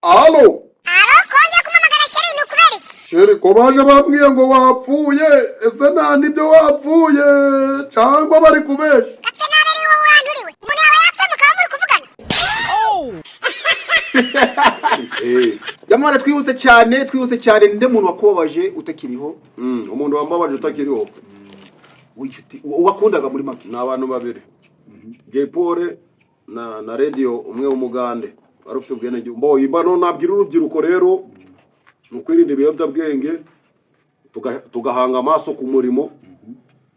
Alo. Alo, konje kumamagara Sheri nukubera iki? Sheri ko baje bambwiye ngo wapfuye, ese nta nibyo wapfuye cyangwa bari kubesha? Gapfe naberi wowe wanduriwe. Umuntu yaba yapfa mukaba muri kuvugana. Jamara twihuse cyane nde muntu wakubabaje utakiriho? Umuntu wambabaje utakiriho. Wakundaga muri make n'abantu babiri. Jay Paul na radio umwe w'umugande. Wari ufite ubwene mbo ibano nabwira urubyiruko rero nukwirinda ibiyobyabwenge tugahanga amaso ku murimo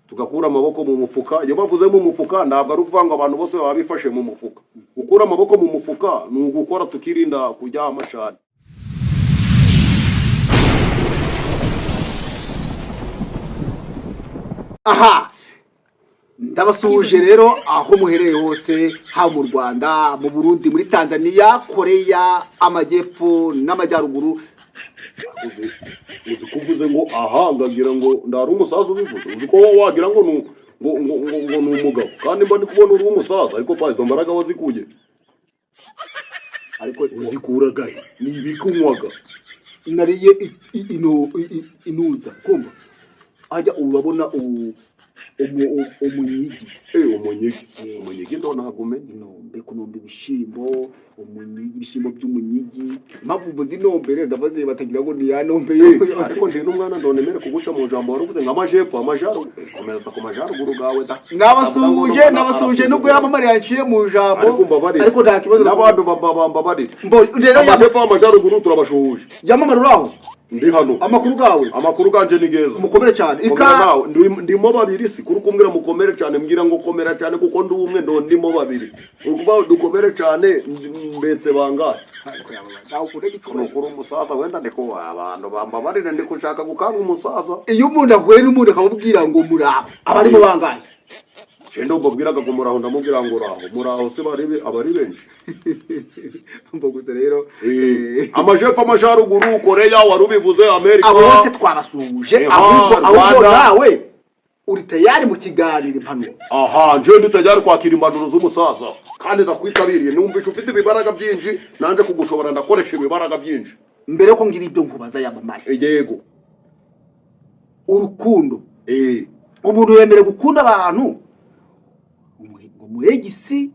tugakura amaboko mu mufuka. Iyo bavuze mu mufuka ntabwo ari ukuvanga abantu bose baba bifashe mu mufuka. Gukura amaboko mu mufuka ni ugukora tukirinda kujya amashari. aha ndabasuje rero aho muhereye hose ha mu Rwanda, mu Burundi, muri Tanzania, Korea, Amajyepfo n'Amajyaruguru. Uzi kuvuze ngo aha ngagira ngo ndari umusaza ubivuze. Uzi ko wagira ngo ni umugabo kandi mba ndi kubona uri umusaza ariko pa izo mbaraga wazikuye. Ariko uzikuraga ni ibikunywaga nariye inuza kumva ajya urabona umunyigi umunyigi ndo nagume inombe kunombe ibishimbo ibishimbo by'umunyigi mpamvu uvuze inombere ndabaze batagira ngo ni ya nombe ariko ndi n'umwana ndonemere kuguca mu jambo waruvuze nk'amajepfo amajaro komereza ku majaruguru gawe da nabasuje nubwo yamamari yanciye mu jambo ariko nta kibazo n'abantu bamba bari mbo rero amajepfo amajaruguru turabashuhuje yamamari uraho ndi hano amakuru ganje ni geza mukomere cyane nawe ndimo babiri si kuri kumbwira mukomere cyane mbwira ngo komera cyane kuko ndi umwe ndimo babiri ukuba dukomere cyane mbetse bangahe kuri umusaza wenda ndiko abantu bambabarira ndi kushaka gukanga umusaza iyo umuntu ahuye n'umuntu akamubwira ngo muraho abarimo bangahe Chendo mbabwiraga ko muraho ndamubwira ngo muraho se abari benshi mboguze rero amajepfo amajaruguru Korea warubivuze Amerika abo bose twabasuje ahubwo nawe uri tayari mu kiganiro impano aha nje ndi tayari kwakira impanuro z'umusaza kandi ndakwitabiriye numvisha ufite ibibaraga byinshi nanje kugushobora ndakoresha ibibaraga byinshi mbere ko ngira ibyo nkubaza yamamare yego urukundo umuntu yemere gukunda abantu umuyegisi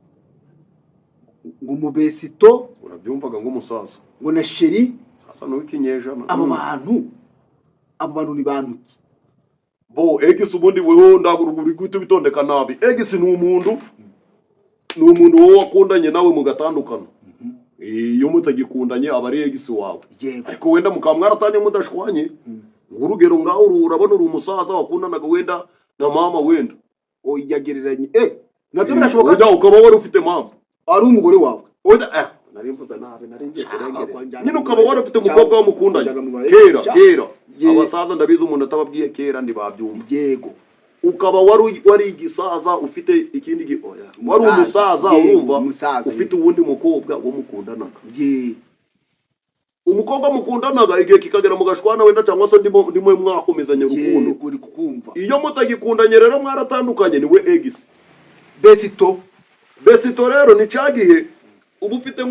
ngo mubesito urabyumvaga ngo umusaza ngo na Sheri sasa no ikinyejana abo bantu ni bantu bo egisi ubundi weho ndagurugura igute bitondeka nabi egisi ni umuntu wowe wakundanye nawe mugatandukana iyo mutagikundanye aba ari egisi wawe ariko wenda mukamwaratanye mudashwanye ngurugero ngaho urabona uri umusaza wakundanaga wenda na mama wenda yagereranye nabyo birashoboka ujya ukaba wari ufite mama ari umugore wawe oda narimvuza nabi naringiye kurengera nyine ukaba wari ufite umukobwa wamukundanye kera abasaza ndabizi umuntu atababwiye kera ndi babyumva yego ukaba wari igisaza ufite ikindi wari umusaza urumva ufite uwundi mukobwa wo mukundanaga umukobwa mukundanaga igihe kikagera mu gashwana wenda cyangwa se ndimo mwakomezanya urukundo uri kukumva iyo mutagikundanye rero mwaratandukanye niwe egisi besito rero ni cagihe ubu ufite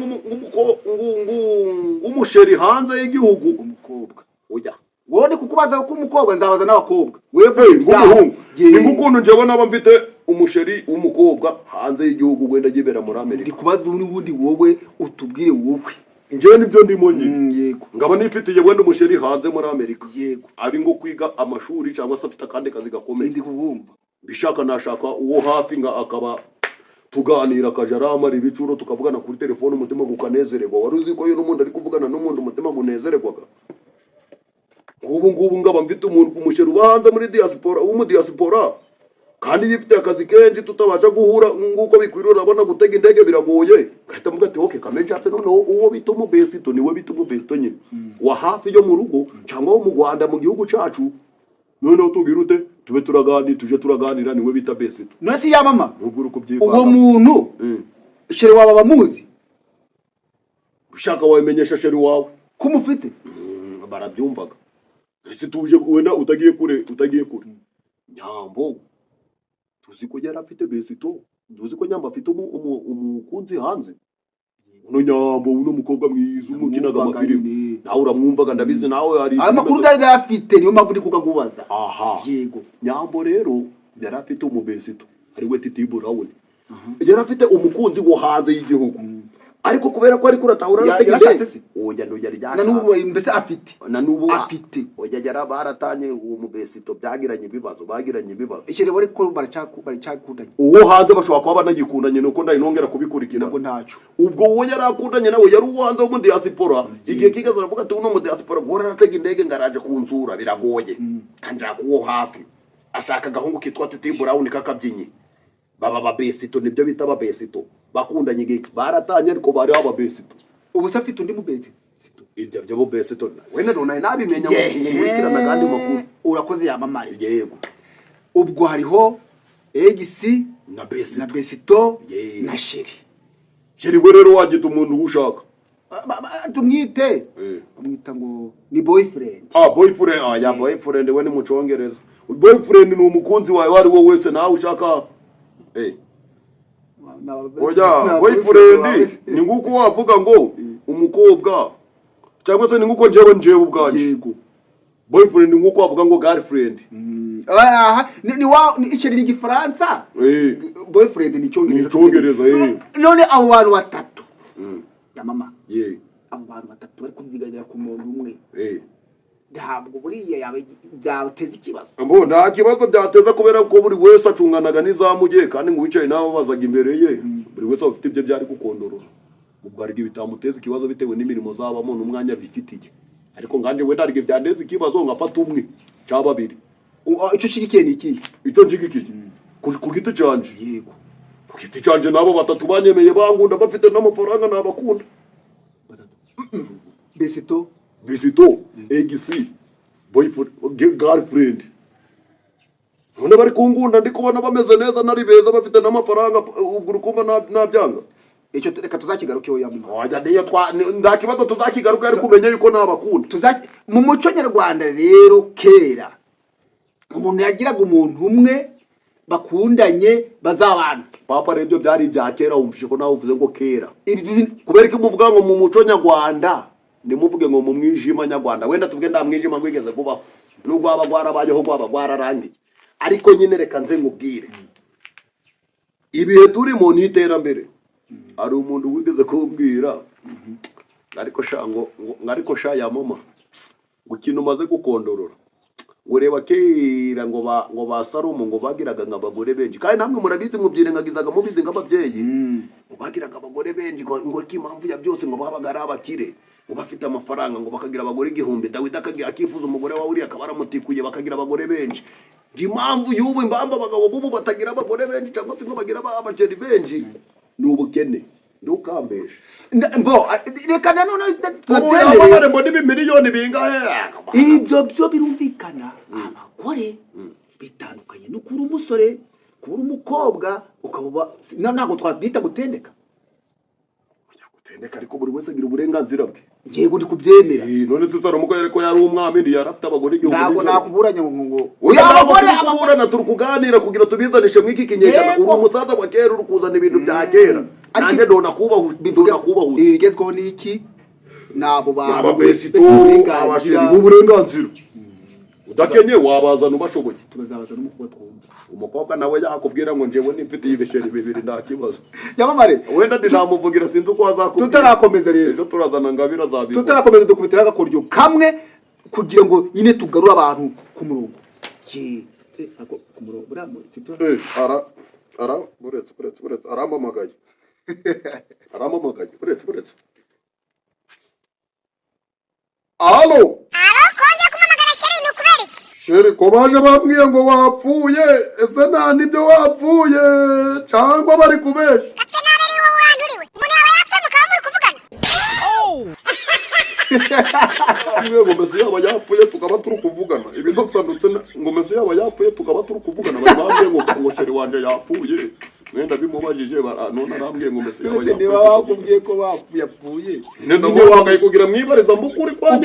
nk'umusheri hanze y'igihugu umukobwa oya wowe kukubaza ko umukobwa nzabaza n'abakobwa umuhungu ni ngukuntu nje naba mfite umusheri w'umukobwa hanze y'igihugu wenda gibera muri Amerika ndi kubaza n'ubundi wowe utubwire wowe nje nibyo ndimo nyine yego ngaba nifitiye wenda umusheri hanze muri Amerika yego ari ngo kwiga amashuri cyangwa se afite kandi kazi gakomeye ndi kubumva bishaka nashaka uwo hafi nga akaba tuganira kajarama ribicuro tukavugana kuri telefone umutima gukanezererwa wari uzi ko yo n'umuntu ari kuvugana n'umuntu umutima gunezererwaga ngubu ngaba mfite umusheri ubanza muri diaspora diaspora kandi yifite akazi kenshi tutabasha guhura nguko bikwiriye urabona gutega indege biragoye ahita muga ati okay kamejatse none uwo bita umubesito niwe bita umubesito nyine wa hafi yo mu rugo cyangwa wo mu Rwanda mu gihugu cacu none tugira ute tube turaganira niwe bita besito nasi ya mama ubwo uko byivanga uwo muntu Sheri wawe bamuzi ushaka wabimenyesha Sheri wawe kumufite barabyumvaga ese tuje wenda utagiye kure nyambo tuzi ko yari afite besito tuzi ko nyamba afite umukunzi hanze uno Nyambo uno mukobwa mwiza umukinaga amafilimi nawe uramwumvaga ndabizi nawe ari amakuru ndari afite niyo mpamvu ndi kugagubaza. aha yego Nyambo rero yari afite umubesito ari we Titi Brown yari afite umukunzi wo hanze y'igihugu ariko kubera ko ari kuratahura yarashatse oya ndo yari na nubu mbese afite na nubu afite oya yari baratanye uwo mubesito bagiranye ibibazo ikirebo ariko baracakundanye uwo hanze bashobora kuba banagikundanye nuko ndayinongera kubikurikira ntabwo ntaco ubwo uwo yari akundanye nawe yari uwanze wo mu diaspora igihe kigaza aravuga ati uno mu diaspora gora atega indege ngaraje kunsura biragoye kandi akuwo hafi ashaka gahungu kitwa Titi Brown kakabyinyi baba babesito nibyo bita babesito bakundanye igihe baratanye ariko bari ababesito ubu se afite undi mubete ibyo byo besito wenda none nabimenya ngurikirana kandi makuru urakoze yamamare yego ubwo hariho egisi na besito na sheri we rero wagita umuntu ushaka tumwite umwita ngo ni boyfriend boyfriend ya boyfriend we ni mu Congereza boyfriend ni umukunzi wawe wari wo wese nawe ushaka oya boyfriend ni nguko wavuga ngo umukobwa cyangwa se ni nguko njewe ubwanjye yego boyfriend ni nguko wavuga ngo girlfriend aha ni icyo ni Gifaransa boyfriend ni Congereza none abo bantu batatu ya mama abo bantu batatu bari kubyiganya ku muntu umwe ntabwo buriya byateza ikibazo nta kibazo byateza kubera ko buri wese acunganaga n'izamugiye kandi ngo wicaye nawe bazaga imbere ye buri wese afite ibyo byari gukondorora ubwo hari bitamuteza ikibazo bitewe n'imirimo zabamo n'umwanya bifitiye ariko nganje we ndarige byandeze ikibazo ngafata umwe cya babiri icyo shigikiye ni iki icyo njigikiye ku giti canje yego ku giti canje nabo batatu banyemeye bangunda bafite n'amafaranga nabakunda besito egisi boyfriend girlfriend none bari kungunda ndi kubona bameze neza nari beza bafite n'amafaranga ubwo urukumva nabyanga icyo reka tuzakigarukeho yamwe oya niyo nda kibazo tuzakigaruka ari kumenya yuko nabakunda mu muco nyarwanda rero kera umuntu yagiraga umuntu umwe bakundanye bazabana papa rero byari bya kera wumvise ko nawe uvuze ngo kera kubera ko muvuga ngo mu muco nyarwanda nimuvuge ngo mu mwijima nyarwanda wenda tuvuge nda mwijima ngwigeze kubaho nubwo abagwara bayeho gwaba gwararangiye ariko nyine reka nze ngubwire ibihe turimo ni iterambere ari umuntu wigeze kubwira ariko sha ya mama gukina umaze gukondorora ureba kera ngo ba Salomo ngo bagiraga nk'abagore benshi kandi namwe murabizi mubyirengagizaga mubizi nk'ababyeyi bagiraga abagore benshi ngo impamvu ya byose ngo babaga ari abakire ngo bafite amafaranga ngo bakagira abagore 1000 Dawidi akifuza umugore wa Uriya akaba aramutikuye bakagira abagore benshi impamvu y'ubu imbamba abagabo bubu batagira abagore benshi cyangwa se ngo bagira abaceri benshi ni ubukene ndukambesha reka nanone ubu mbona ibimiliyoni bingahe ibyo byo birumvikana abagore bitandukanye no kuri umusore kuri umukobwa ukaba ntabwo twabyita gutendeka ariko buri wese agira uburenganzira bwe yego ndi kubyemera none se Salomo ko yariko yari umwami ndi yarafite abagore 1000 ntabwo nakuburanya ngo uya abagore ababurana turi kuganira kugira tubizanishe mwiki kinyejana uri umusaza wa kera uri kuzana ibintu bya kera nanjye ndona kubaho igezweho niki nabo babesito abashiri n'uburenganzira udakenye wabazana ubashoboye tubazabazana umukobwa twumva umukobwa nawe yakubwira ngo njewe nifite ibisheri bibiri nta kibazo yamamare wenda ndinamuvugira sinzi uko azakubwira tutarakomeza rero ejo turazana ngabira zabibo tutarakomeza dukubitira agakoryo kamwe kugira ngo nyine tugarura abantu ku murongo ku murongo buretse arampamagaye buretse alo kongera kumamagara sheri ni ukubera iki sheri ko baje bambwiye ngo wapfuye ese nta nibyo wapfuye cyangwa bari kubesha gapfe nabi ari wowe wanduriwe umuntu yaba yapfa mukaba muri kuvugana ngo mesi yaba yapfuye tukaba turi kuvugana ibintu bitandutse ngo mesi yaba yapfuye tukaba turi kuvugana bari bambwiye ngo sheri wanje yapfuye mwenda bimubajije none arambwiye ngo mesi yaba yapfuye niba bakubwiye ko yapfuye nenda ngo wangaye kugira mwibariza mbukuri kwa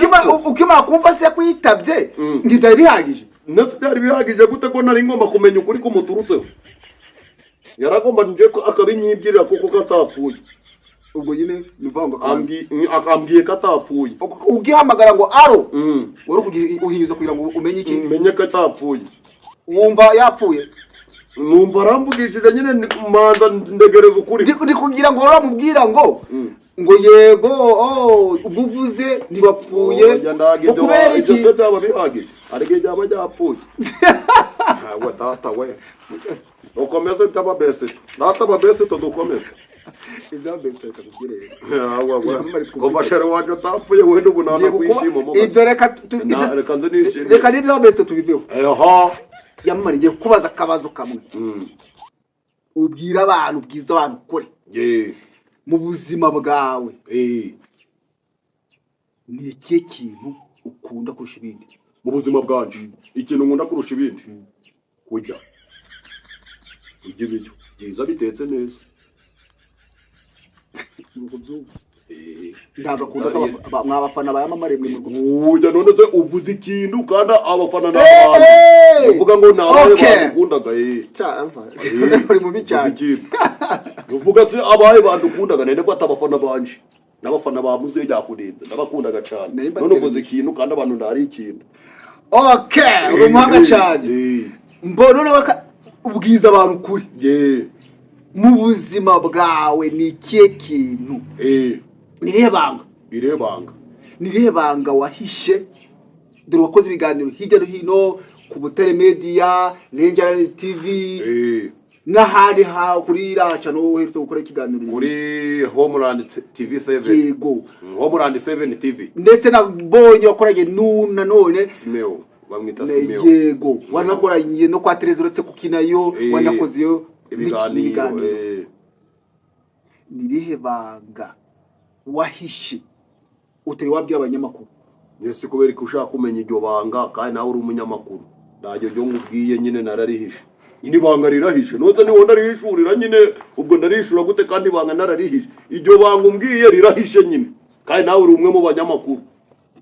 ukima kumva se kwitabye ntibyari bihagije ndetse byari bihagije gute ko nari ngomba kumenya ukuri ko muturutseho yaragomba nje ko akabinyibwirira kuko katapfuye ubwo nyine nivanga akambwiye ko atapfuye ugihamagara ngo aro wari uhinyuza kugira ngo umenye iki menye ko atapfuye wumva yapfuye numva arambugishije nyine manza ndegereza ukuri ndi kugira ngo uramubwira ngo ngo yego ubwo uvuze ntibapfuye kubera iki ibyo byaba bihagije ariko byaba byapfuye ntabwo data we ukomeze by'ababese data ababese dukomeze ibyabese kabugire kuva shere waje atapfuye wenda ubu nana kwishima mu ibyo reka nze nishimye reka n'ibyabese tubiveho yamumariye kubaza akabazo kamwe ubwira abantu bwiza abantu ukore mu buzima bwawe ni ikihe kintu ukunda kurusha ibindi mu buzima bwanje ikintu nkunda kurusha ibindi kurya ibiryo byiza bitetse neza ntabwo akunda mwabafana ba yamamare mwe ujya none se uvuze ikintu kandi abafana n'abandi uvuga ngo nawe bakundaga uri mubi cyane uvuga se abaye bandukundaga nende ko atabafana banje n'abafana ba muzehe byakurinze nabakundaga cyane none uvuze ikintu kandi abantu ndari ikintu uri umuhanga cyane mbona none ubwiza abantu kuri mu buzima bwawe ni ikihe kintu nirihe banga wahishe dore wakoze ibiganiro hirya no hino ku Butare Media Ranger TV n'ahandi kuri raca no uherutse gukora ikiganiro kuri Homeland TV 7 yego Homeland 7 TV ndetse nabonye wakoranye none Simeo bamwita Simeo yego wanakoranye no kwa Tereza uretse kukinayo wanakozeyo ibiganiro nirihe banga wahishe utari wabwira abanyamakuru yesi kubera ko ushaka kumenya iryo banga kandi nawe uri umunyamakuru ntajyo byo ngubwiye nyine nararihishe nyine banga rirahishe noze niho narihishurira nyine ubwo narishura gute kandi banga nararihishe iryo banga umbwiye rirahishe nyine kandi nawe uri umwe mu banyamakuru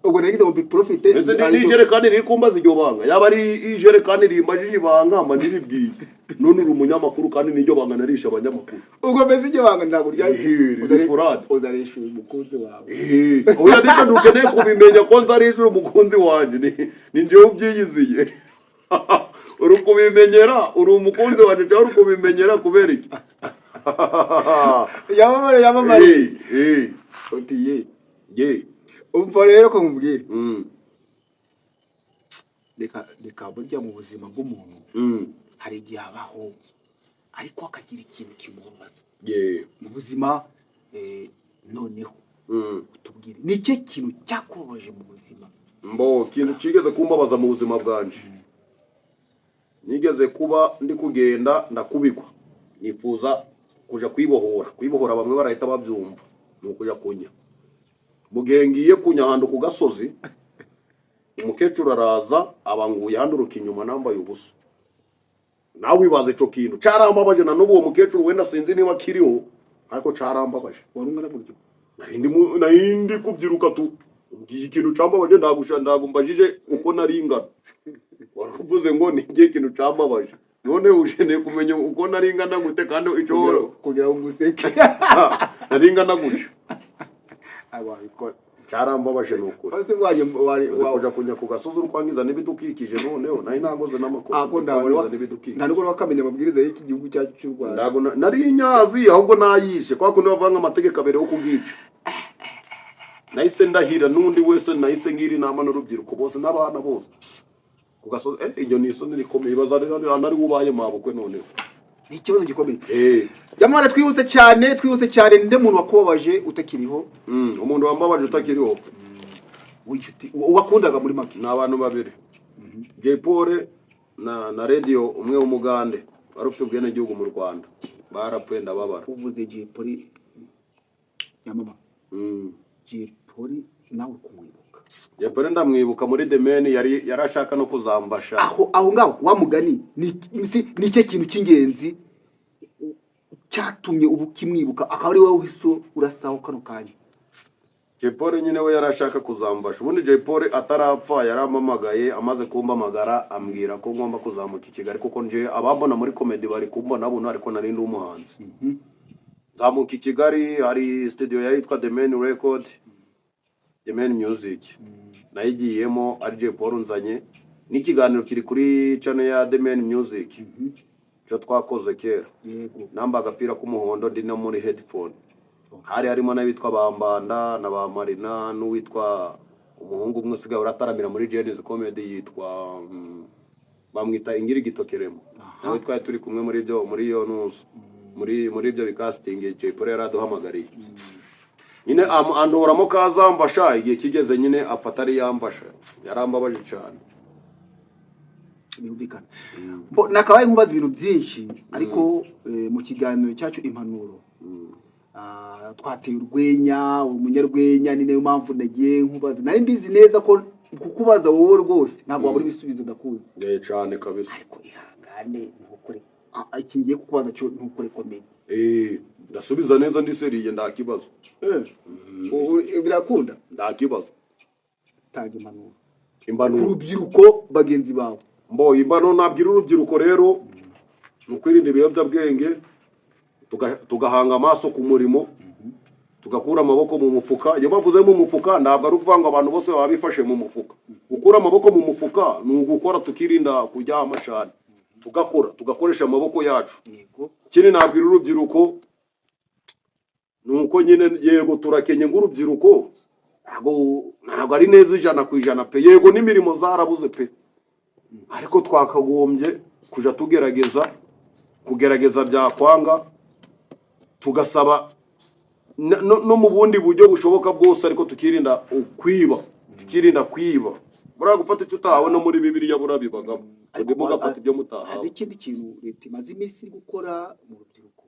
ubwo nagize mu profite ese ni ijerekani riri kumbaza iryo banga yaba ari ijerekani rimbajije ibanga mba niribwiye none uri umunyamakuru kandi niryo banga narisha abanyamakuru ubwo mbese iryo banga ntabwo ryari furade uzarisha umukunzi wawe oya nika ndukeneye kubimenya ko nzarisha umukunzi wanje ni njyewe ubyiyiziye uri kubimenyera uri umukunzi wanje cyangwa uri kubimenyera kubera iki yamamare otiye umva rero ko mubwira reka burya mu buzima bw'umuntu hari igihe abaho ariko akagira ikintu kimubaza mu buzima noneho utubwire ni cyo kintu cyakubabaje mu buzima ikintu kigeze kumbabaza mu buzima bwanje nigeze kuba ndi kugenda ndakubikwa nifuza kuja kwibohora bamwe barahita babyumva ni ukuja kunya mugihe ngiye kunya ahantu ku gasozi umukecuru araza abanguye handuruka inyuma nambaye ubusa nawe wibaza ico kintu carambabaje na n'ubu uwo mukecuru wenda sinzi niba kiriho ariko carambabaje warungana buryo narindi kubyiruka tu ngiye ikintu cambabaje ndagumbajije uko naringana waravuze ngo ni ngiye ikintu cambabaje none ujeneye kumenya uko naringana gute kandi ico kugira ngo useke naringana gute ababikora carambabaje nukuri bose wari kuja kunya ku gasozi urwangiza n'ibidukikije noneho nari nagoze n'amakosa nta nuko bakamenya amabwiriza y'iki gihugu cyacu cy'u Rwanda nari nyazi ahubwo nayishe kwa kundi bavanga amategeko abere yo kubwica nahise ndahira n'undi wese nahise ngira inama n'urubyiruko bose n'abana bose ku gasozi iryo ni isoni rikomeye baza nari ubaye mabukwe noneho ni ikibazo gikomeye jamara twihuse cyane nde muntu wakubabaje utakiriho umuntu wambabaje utakiriho wakundaga muri make ni abantu babiri Jay Paul na radio umwe w'umugande wari ufite ubwene gihugu mu Rwanda barapfuye ndababara uvuze Jay Paul yamama Jay Paul nawe kumwibuka Jay Paul ndamwibuka muri The Man yarashaka no kuzambasha aho ngaho wamugani ni cyo kintu cy'ingenzi cyatumye ubu kimwibuka akaba ari wowe wiso urasaho kano kanya Jay Paul nyine we yarashaka kuzambasha ubundi Jay Paul atarapfa yaramamagaye amaze kumbamagara ambwira ko ngomba kuzamuka i Kigali kuko nje ababona muri comedy bari kumbona buno ariko narindi umuhanzi zamuka i Kigali hari studio yitwa The Main Record, The Main Music, nayigiyemo ari Jay Paul nzanye n'ikiganiro kiri kuri channel ya The Main Music. Cyo twakoze kera. Yego. Namba agapira k'umuhondo ndi no muri headphone. Hari harimo n'abitwa Bambanda na ba Marina n'uwitwa umuhungu umwe usigaye urataramira muri Genesis Comedy yitwa bamwita Ingirigito Keremo. Nawe twari turi kumwe muri iyo nusu. Muri ibyo bicasting Jay Paul yaraduhamagariye. Nyine andoramo kaza mfasha igihe kigeze nyine afata ari yamfasha. Yarambabaje cyane. Biyumvikana. Nakabaye nkubaza ibintu byinshi ariko mu kiganiro cyacu impanuro twateye urwenya umunyarwenya ni nayo mpamvu nagiye nkubaza nari mbizi neza ko kukubaza wowe rwose ntabwo wabura ibisubizo ndakuzi cyane kabisa ariko ihangane ntukore ikingiye kukubaza cyo ntukore komedi ndasubiza neza ndi seriye ndakibazo birakunda ndakibazo tanga impanuro urubyiruko bagenzi bawe impanuro nabwira urubyiruko rero nukwirinda ibiyobyabwenge tugahanga amaso ku murimo tugakura amaboko mu mufuka. Iyo bavuze mu mufuka ntabwo ari ukuvuga ngo abantu bose baba bifashe mu mufuka. Gukura amaboko mu mufuka ni ugukora tukirinda kuryama cyane, tugakoresha amaboko yacu. Kiri nabwira urubyiruko nuko nyine yego turakenye ng'urubyiruko ntabwo ari neza 100% pe, yego n'imirimo zarabuze pe, ariko twakagombye kuja kugerageza byakwanga tugasaba no mu bundi buryo bushoboka bwose, ariko tukirinda kwiba bura gufata icyo utahawe no muri Bibiliya burabibagamo ariko gafata ibyo mutahawe. Hari ikindi kintu leta imaze iminsi gukora mu rubyiruko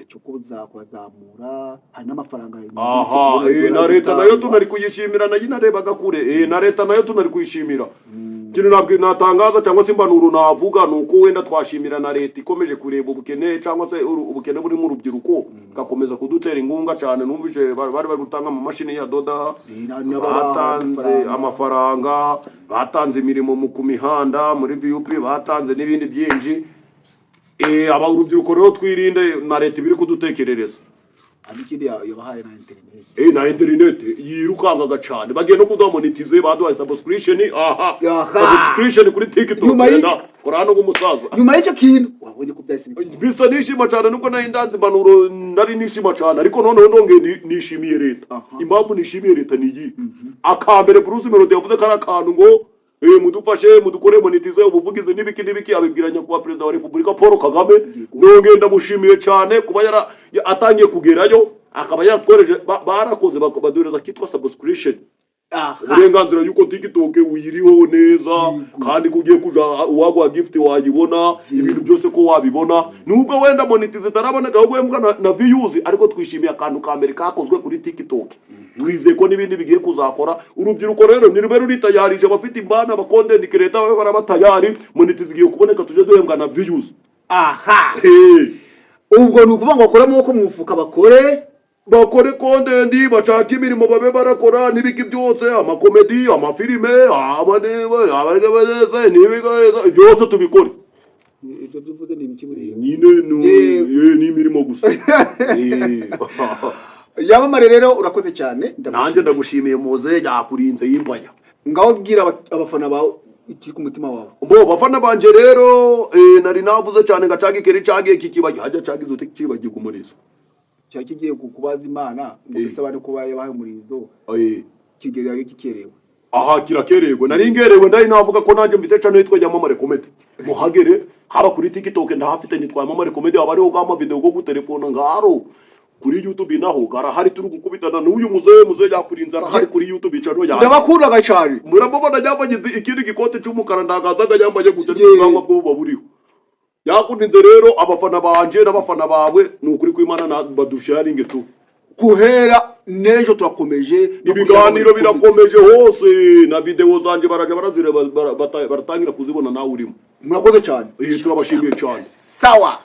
cyo kuzamura hari n'amafaranga na leta nayo tunari kuyishimira nayo narebaga kure na leta nayo tunari kuyishimira. Kino nabwo natangaza cyangwa se imbanuro navuga nuko wenda twashimira na leta ikomeje kureba ubukene cyangwa se ubukene buri mu rubyiruko gakomeza kudutera ingunga cyane. Numvise bari gutanga mu mashini ya doda, batanze amafaranga, batanze imirimo mu kumihanda muri VUP, batanze n'ibindi byinshi. Aba urubyiruko rero twirinde na leta ibiri kudutekerereza. Ikindi yabahaye na internet. Na internet yirukangaga cyane. Bagiye no kuzamonetize baduhaye subscription. Subscription kuri TikTok. Kora no gumusaza. Nyuma y'icyo kintu wabonye ko byasibye. Bisa nishima cyane nuko nayo ndanze impanuro ndari nishima cyane, ariko noneho ndonge nishimiye leta. Impamvu nishimiye leta ni iyi. Akambere Bruce Melody yavuze kana kantu ngo mudufashe mudukore monetize ubuvugize n'ibiki abibwiranya kuba Perezida wa Repubulika Paul Kagame. Ndonge ndamushimiye cyane kuba atangiye kugerayo akaba yaratworeje barakoze baduhereza kitwa subscription. Uburenganzira yuko TikTok uyiriho neza kandi kugiye kuja uwagwa gift wayibona ibintu byose ko wabibona, nubwo wenda monetize taraboneka ahubwo na views, ariko twishimiye akantu ka Amerika kakozwe kuri TikTok. Twizeye ko n'ibindi bigiye kuzakora. Urubyiruko rero ni rube ruritayarisha bafite imbana ba content creator barabatayari, monetize igiye kuboneka tuje duhembwa na views. Ubwo ni ukuvuga ngo bakoremo ko mu mufuka bakore content bashaka imirimo babe barakora n'ibiki byose, amakomedi, amafilime, abareze n'ibigeze byose tubikore. Ibyo bivuze ni ibiki buri nyine ni imirimo gusa. Yamamare rero urakoze cyane. Nanjye ndagushimiye muze yakurinze yimbanya. Ngaho bwira abafana bawe iki ku mutima wawe. Bafana banje rero nari navuze cyane ngacage keri cage kikibajya hajya cagize utekibajye kumurizo. Kigiye kubaza Imana ngo bisabane kuba yabaye umurizo kigera kikerewe. Kirakerewe nari ngerewe ndari navuga ko nanjye mfite cyane yitwa Yamamare Comedy muhagere haba kuri TikTok ndahafite nitwa Yamamare Comedy, abariho gama video go gutelefona ngaro kuri YouTube naho garahari turi gukubitana n'uyu muze yakurinza arahari kuri YouTube icano ya ndabakundaga cyane. Murabona yambagize ikindi gikote cy'umukara ndagazaga yambaye gutanga bwo baburiho yakurinze. Rero abafana banje n'abafana bawe n'ukuri kw'Imana badusharinge tu guhera nejo turakomeje ibiganiro birakomeje hose na video zanje baraje barazire baratangira kuzibona nawe urimo. Murakoze cyane. Turabashimiye cyane. Sawa.